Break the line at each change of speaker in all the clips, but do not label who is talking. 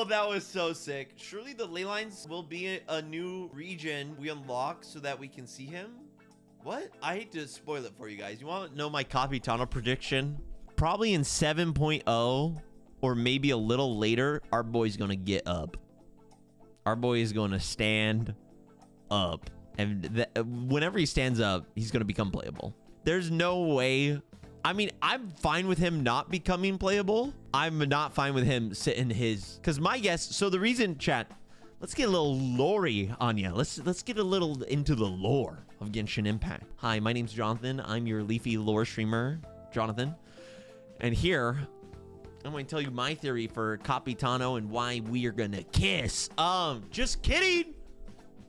Oh, that was so sick. Surely the ley lines will be a new region we unlock so that we can see him. What? I hate to spoil it for you guys. You want to know my Capitano prediction? Probably in 7.0 or maybe a little later, our boy's going to get up. Our boy is going to stand up. And whenever he stands up, he's going to become playable. There's no way. I mean, I'm fine with him not becoming playable. I'm not fine with him sitting his... Because my guess... So the reason, chat... Let's get a little lore on you. Let's get a little into the lore of Genshin Impact. Hi, my name's Jonathan. I'm your leafy lore streamer, Jonathan. And here, I'm going to tell you my theory for Capitano and why we are going to kiss. Just kidding.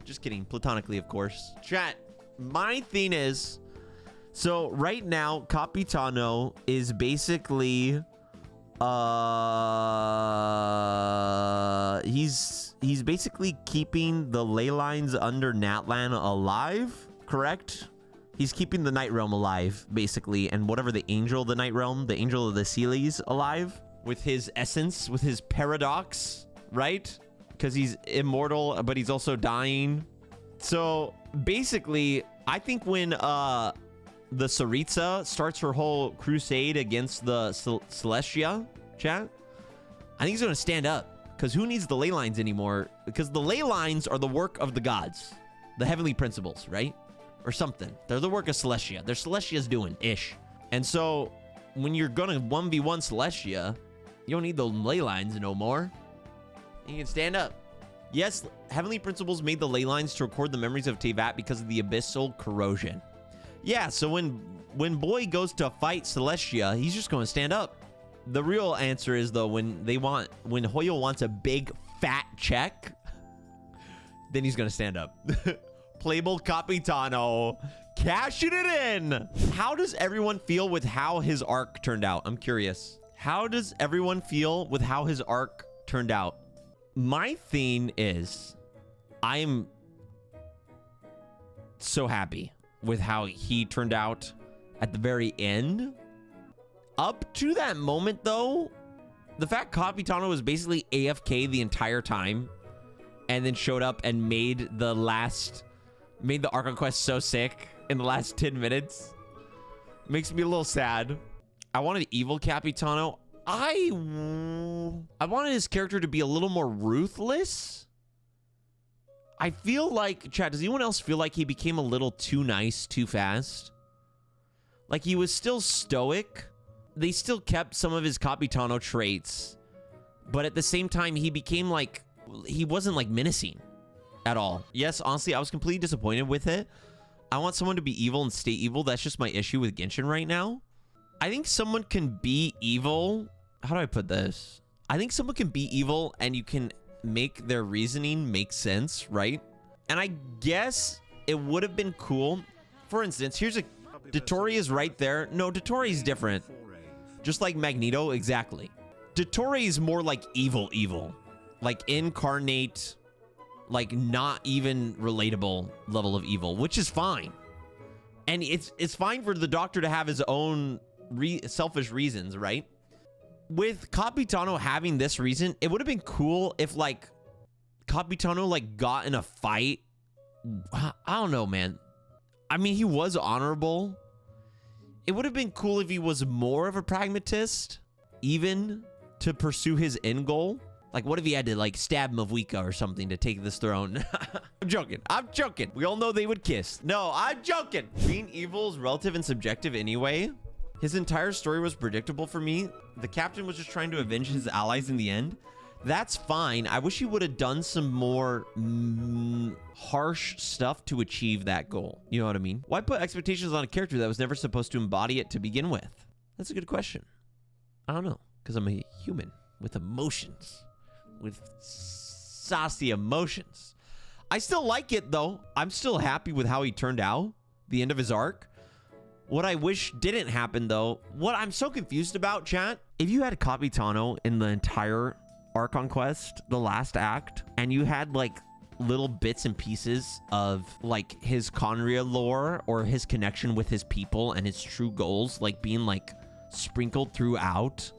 Just kidding. Platonically, of course. Chat, my thing is... So right now, Capitano is basically, he's basically keeping the ley lines under Natlan alive, correct? He's keeping the Night Realm alive, basically, and whatever the angel of the Night Realm, the angel of the Sealies alive, with his essence, with his paradox, right? Because he's immortal, but he's also dying. So basically, I think when, the Saritsa starts her whole crusade against the Celestia, chat, I think he's going to stand up. Because who needs the ley lines anymore? Because the ley lines are the work of the gods. The heavenly principles, right? Or something. They're the work of Celestia. They're Celestia's doing, ish. And so, when you're going to 1v1 Celestia, you don't need the ley lines no more. You can stand up. Yes, heavenly principles made the ley lines to record the memories of Tevat because of the abyssal corrosion. Yeah, so when boy goes to fight Celestia, he's just going to stand up. The real answer is, though, when Hoyo wants a big fat check, then he's going to stand up. Playable Capitano, cashing it in. How does everyone feel with how his arc turned out? I'm curious. How does everyone feel with how his arc turned out? My thing is, I'm so happy with how he turned out at the very end. Up to that moment, though, the fact Capitano was basically AFK the entire time and then showed up and made the Archon quest so sick in the last 10 minutes makes me a little sad. I wanted evil Capitano. I wanted his character to be a little more ruthless. I feel like, chat, does anyone else feel like he became a little too nice too fast? Like he was still stoic. They still kept some of his Capitano traits. But at the same time, he became like, he wasn't like menacing at all. Yes, honestly, I was completely disappointed with it. I want someone to be evil and stay evil. That's just my issue with Genshin right now. I think someone can be evil. How do I put this? I think someone can be evil and you can make their reasoning make sense, right? And I guess it would have been cool. For instance, here's a... Dottore is right there. No, Dottore is different. Just like Magneto, exactly. Dottore is more like evil. Like incarnate, like not even relatable level of evil, which is fine. And it's fine for the Doctor to have his own selfish reasons, right? With Capitano having this reason, it would have been cool if, like, Capitano, like, got in a fight. I don't know, man. I mean, he was honorable. It would have been cool if he was more of a pragmatist, even to pursue his end goal. Like, what if he had to, like, stab Mavuika or something to take this throne? I'm joking. We all know they would kiss. No, I'm joking. Being evil is relative and subjective anyway. His entire story was predictable for me. The captain was just trying to avenge his allies in the end. That's fine. I wish he would have done some more harsh stuff to achieve that goal. You know what I mean? Why put expectations on a character that was never supposed to embody it to begin with? That's a good question. I don't know. Because I'm a human with emotions. With saucy emotions. I still like it, though. I'm still happy with how he turned out. The end of his arc. What I wish didn't happen, though, what I'm so confused about, chat, if you had Capitano in the entire Archon quest, the last act, and you had, like, little bits and pieces of, like, his Conria lore or his connection with his people and his true goals, like, being, like, sprinkled throughout,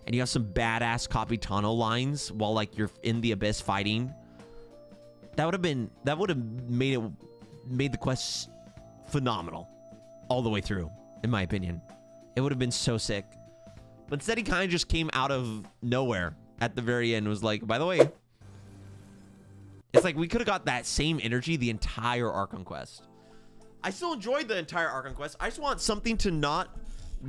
and you have some badass Capitano lines while like you're in the abyss fighting, that would have made the quest phenomenal all the way through, in my opinion. It would have been so sick. But instead, he kind of just came out of nowhere at the very end. Was like, by the way, it's like we could have got that same energy the entire Archon quest. I still enjoyed the entire Archon quest. I just want something to not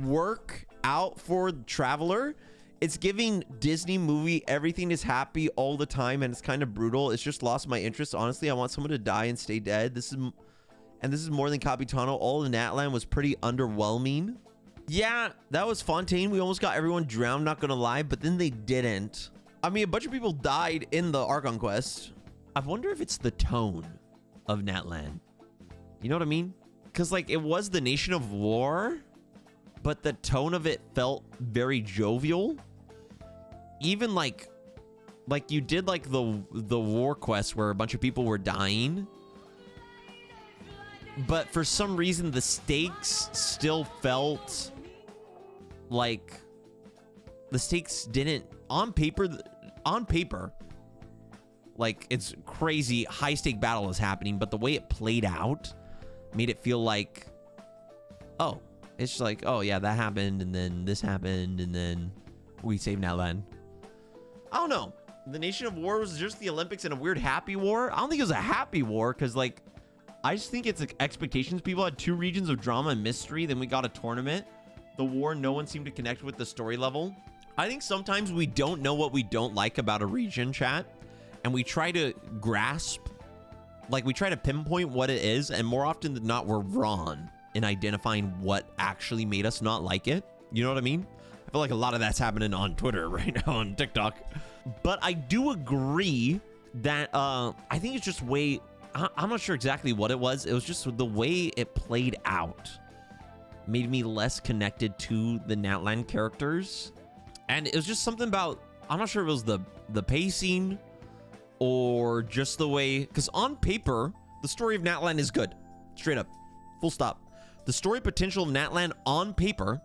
work out for the Traveler. It's giving Disney movie everything is happy all the time, and it's kind of brutal. It's just lost my interest. Honestly, I want someone to die and stay dead. This is more than Capitano. All of Natlan was pretty underwhelming. Yeah, that was Fontaine. We almost got everyone drowned, not gonna lie, but then they didn't. I mean, a bunch of people died in the Archon quest. I wonder if it's the tone of Natlan. You know what I mean? Because, like, it was the Nation of War, but the tone of it felt very jovial. Even, like you did, like, the war quest where a bunch of people were dying. But for some reason, the stakes still felt like the stakes didn't on paper, like it's crazy high stake battle is happening, but the way it played out made it feel like, oh, it's just like, oh yeah, that happened, and then this happened, and then we saved Natlan. I don't know. The Nation of War was just the Olympics in a weird happy war. I don't think it was a happy war, because like I just think it's like expectations. People had 2 regions of drama and mystery. Then we got a tournament. The war, no one seemed to connect with the story level. I think sometimes we don't know what we don't like about a region, chat. And we try to grasp, like we try to pinpoint what it is. And more often than not, we're wrong in identifying what actually made us not like it. You know what I mean? I feel like a lot of that's happening on Twitter right now, on TikTok. But I do agree that I think it's just way... I'm not sure exactly what it was. It was just the way it played out made me less connected to the Natlan characters. And it was just something about, I'm not sure if it was the pacing or just the way, because on paper, the story of Natlan is good. Straight up. Full stop. The story potential of Natlan on paper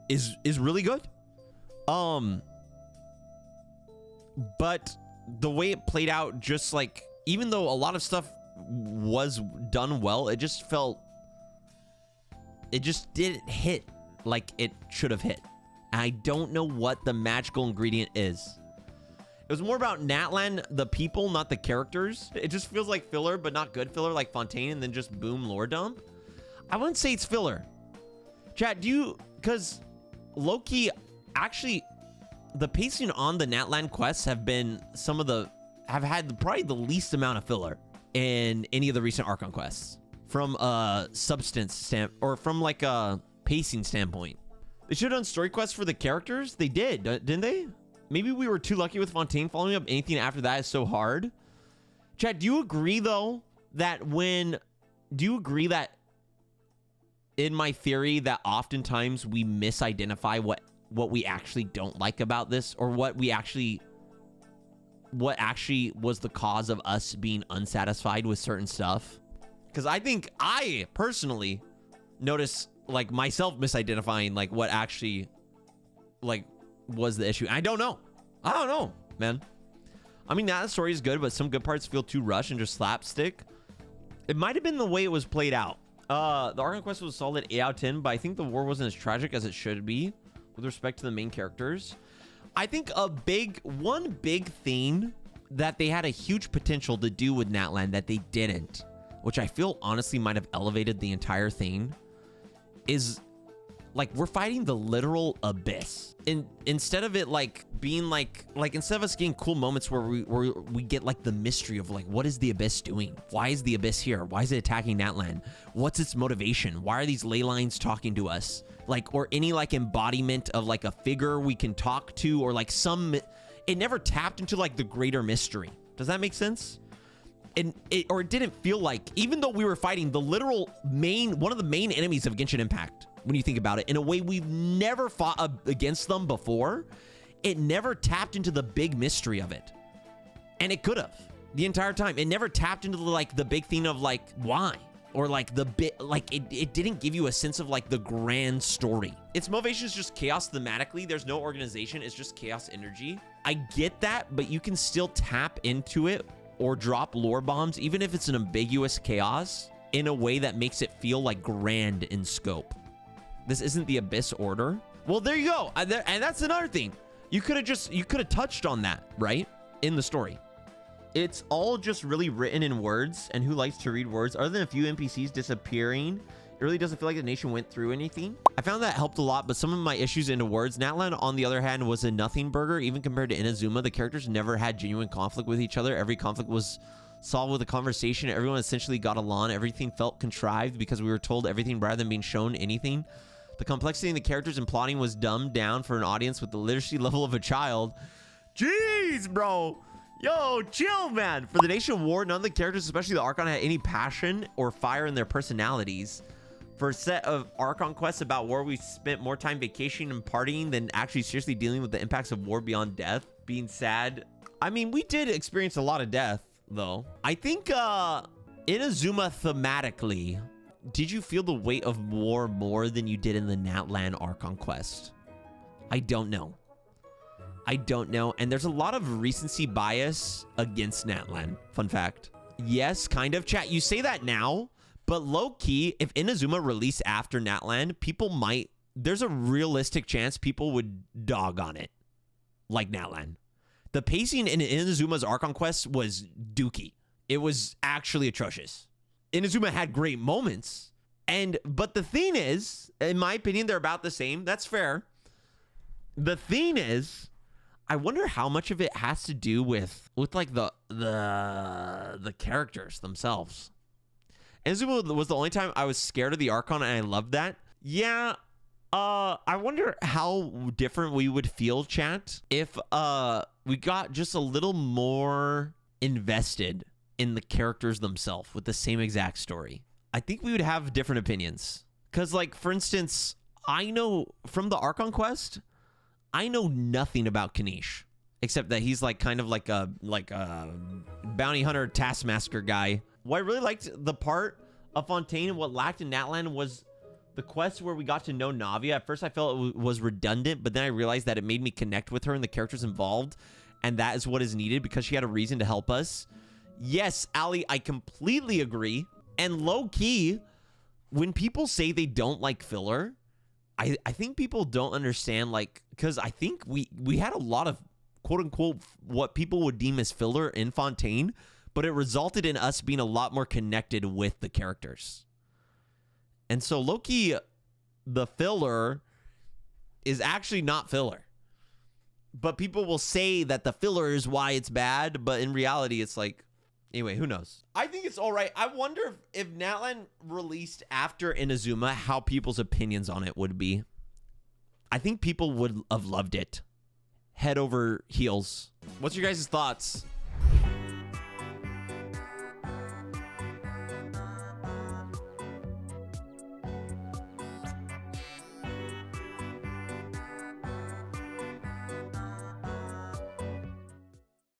is really good. But the way it played out, just like, even though a lot of stuff was done well, it just didn't hit like it should have hit. And I don't know what the magical ingredient is. It was more about Natlan, the people, not the characters. It just feels like filler, but not good filler, like Fontaine, and then just boom, lore dump. I wouldn't say it's filler. Chat, because low-key, actually, the pacing on the Natlan quests have had probably the least amount of filler in any of the recent Archon quests from a substance or from like a pacing standpoint. They should have done story quests for the characters. They did, didn't they? Maybe we were too lucky with Fontaine. Following up anything after that is so hard. Chad, do you agree though that in my theory that oftentimes we misidentify what we actually don't like about this, or what actually was the cause of us being unsatisfied with certain stuff? Because I think I personally notice like myself misidentifying like what actually like was the issue. I don't know, man. I mean, that story is good, but some good parts feel too rushed and just slapstick. It might have been the way it was played out. The Archon quest was a solid 8 out of 10, but I think the war wasn't as tragic as it should be with respect to the main characters. I think one big thing that they had a huge potential to do with Natlan that they didn't, which I feel honestly might have elevated the entire thing, is like we're fighting the literal abyss. Instead of it like being like instead of us getting cool moments where we get like the mystery of like, what is the abyss doing? Why is the abyss here? Why is it attacking Natlan? What's its motivation? Why are these ley lines talking to us? Like, or any like embodiment of like a figure we can talk to, or like it never tapped into like the greater mystery. Does that make sense? And it didn't feel like, even though we were fighting the literal one of the main enemies of Genshin Impact, when you think about it, in a way we've never fought against them before, it never tapped into the big mystery of it. And it could have the entire time. It never tapped into like the big thing of like, why? or like the bit, like it didn't give you a sense of like the grand story. Its motivation is just chaos thematically. There's no organization. It's just chaos energy. I get that, but you can still tap into it or drop lore bombs, even if it's an ambiguous chaos, in a way that makes it feel like grand in scope. This isn't the Abyss Order. Well, there you go. And that's another thing. You could have touched on that, right? In the story. It's all just really written in words, and who likes to read words? Other than a few NPCs disappearing, it really doesn't feel like the nation went through anything. I found that helped a lot, but some of my issues into words. Natlan, on the other hand, was a nothing burger. Even compared to Inazuma, the characters never had genuine conflict with each other. Every conflict was solved with a conversation. Everyone essentially got along. Everything felt contrived because we were told everything rather than being shown anything. The complexity in the characters and plotting was dumbed down for an audience with the literacy level of a child. Jeez, bro. Yo, chill, man. For the Nation of War, none of the characters, especially the Archon, had any passion or fire in their personalities. For a set of Archon quests about war, we spent more time vacationing and partying than actually seriously dealing with the impacts of war beyond death. Being sad. I mean, we did experience a lot of death, though. I think, Inazuma thematically, did you feel the weight of war more than you did in the Natlan Archon quest? I don't know. I don't know. And there's a lot of recency bias against Natlan. Fun fact. Yes, kind of. Chat, you say that now, but low-key, if Inazuma released after Natlan, people might... There's a realistic chance people would dog on it. Like Natlan. The pacing in Inazuma's Archon quest was dookie. It was actually atrocious. Inazuma had great moments. But the thing is, in my opinion, they're about the same. That's fair. The thing is... I wonder how much of it has to do with like the characters themselves. Inazuma was the only time I was scared of the Archon, and I loved that. Yeah, I wonder how different we would feel, chat, if we got just a little more invested in the characters themselves with the same exact story. I think we would have different opinions. Because, like, for instance, I know from the Archon quest... I know nothing about Kanish, except that he's like kind of like a bounty hunter taskmaster guy. What I really liked the part of Fontaine and what lacked in Natlan was the quest where we got to know Navia. At first I felt it was redundant, but then I realized that it made me connect with her and the characters involved, and that is what is needed because she had a reason to help us. Yes, Ali, I completely agree. And low-key, when people say they don't like filler, I think people don't understand, like, because I think we had a lot of quote-unquote what people would deem as filler in Fontaine, but it resulted in us being a lot more connected with the characters. And so low-key, the filler is actually not filler. But people will say that the filler is why it's bad, but in reality, it's like, anyway, who knows? I think it's all right. I wonder if Natlan released after Inazuma, how people's opinions on it would be. I think people would have loved it. Head over heels. What's your guys' thoughts?